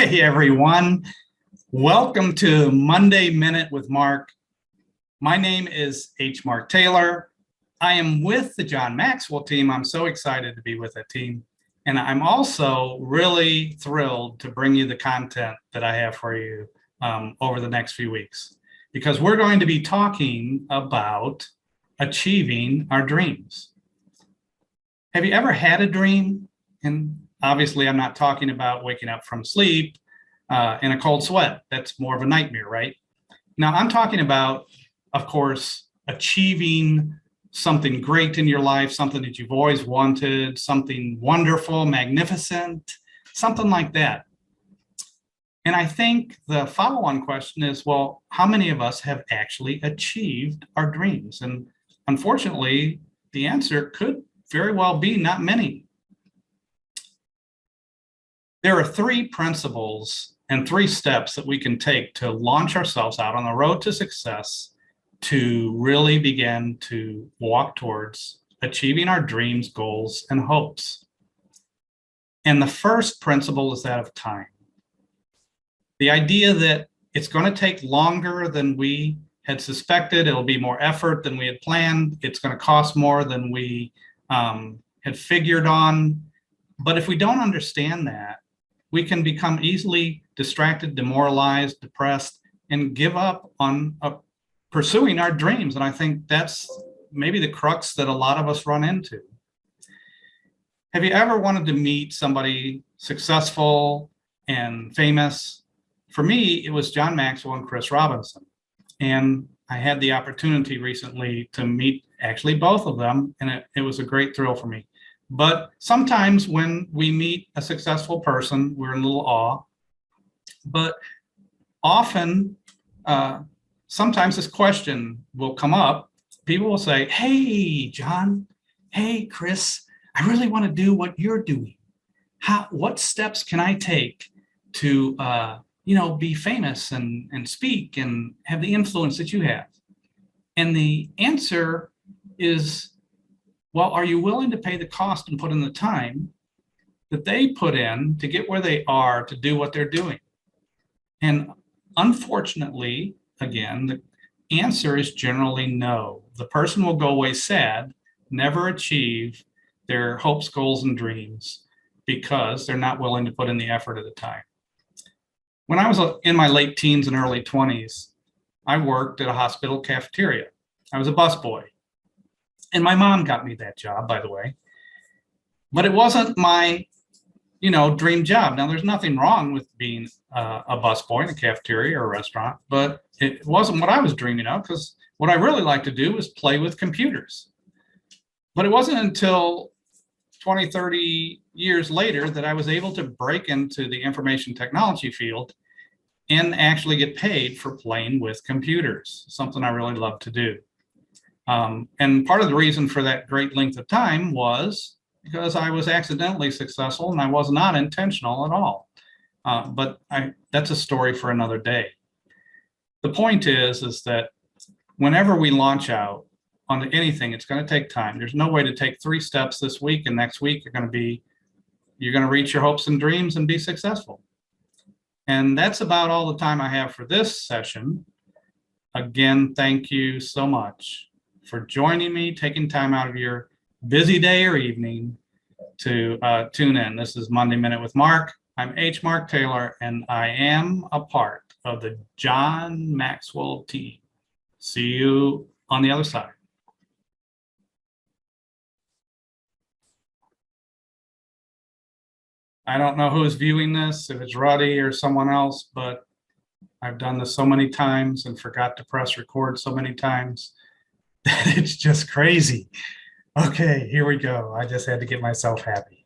Hey everyone, welcome to Monday Minute with Mark. My name is H. Mark Taylor. I am with the John Maxwell team. I'm so excited to be with that team. And I'm also really thrilled to bring you the content that I have for you over the next few weeks, because we're going to be talking about achieving our dreams. Have you ever had a dream? And obviously, I'm not talking about waking up from sleep in a cold sweat. That's more of a nightmare, right? Now, I'm talking about, of course, achieving something great in your life, something that you've always wanted, something wonderful, magnificent, something like that. And I think the follow-on question is, well, how many of us have actually achieved our dreams? And unfortunately, the answer could very well be not many. There are three principles and three steps that we can take to launch ourselves out on the road to success to really begin to walk towards achieving our dreams, goals, and hopes. And the first principle is that of time. The idea that it's going to take longer than we had suspected, it'll be more effort than we had planned, it's going to cost more than we had figured on. But if we don't understand that, we can become easily distracted, demoralized, depressed, and give up on pursuing our dreams. And I think that's maybe the crux that a lot of us run into. Have you ever wanted to meet somebody successful and famous? For me, it was John Maxwell and Chris Robinson. And I had the opportunity recently to meet actually both of them, and it was a great thrill for me. But sometimes when we meet a successful person, we're in a little awe. But often, sometimes this question will come up. People will say, hey, John, hey, Chris, I really want to do what you're doing. What steps can I take to be famous and speak and have the influence that you have? And the answer is, well, are you willing to pay the cost and put in the time that they put in to get where they are to do what they're doing? And unfortunately, again, the answer is generally no. The person will go away sad, never achieve their hopes, goals, and dreams because they're not willing to put in the effort at the time. When I was in my late teens and early 20s, I worked at a hospital cafeteria. I was a busboy. And my mom got me that job, by the way. But it wasn't my, dream job. Now, there's nothing wrong with being a busboy in a cafeteria or a restaurant, but it wasn't what I was dreaming of, because what I really liked to do was play with computers. But it wasn't until 20, 30 years later that I was able to break into the information technology field and actually get paid for playing with computers, something I really love to do. And part of the reason for that great length of time was because I was accidentally successful and I was not intentional at all. But that's a story for another day. The point is that whenever we launch out onto anything, it's going to take time. There's no way to take 3 steps this week and next week you're going to reach your hopes and dreams and be successful. And that's about all the time I have for this session. Again, thank you so much for joining me, taking time out of your busy day or evening to tune in. This is Monday Minute with Mark. I'm H. Mark Taylor, and I am a part of the John Maxwell team. See you on the other side. I don't know who's viewing this, if it's Ruddy or someone else, but I've done this so many times and forgot to press record so many times. It's just crazy. Okay, here we go. I just had to get myself happy.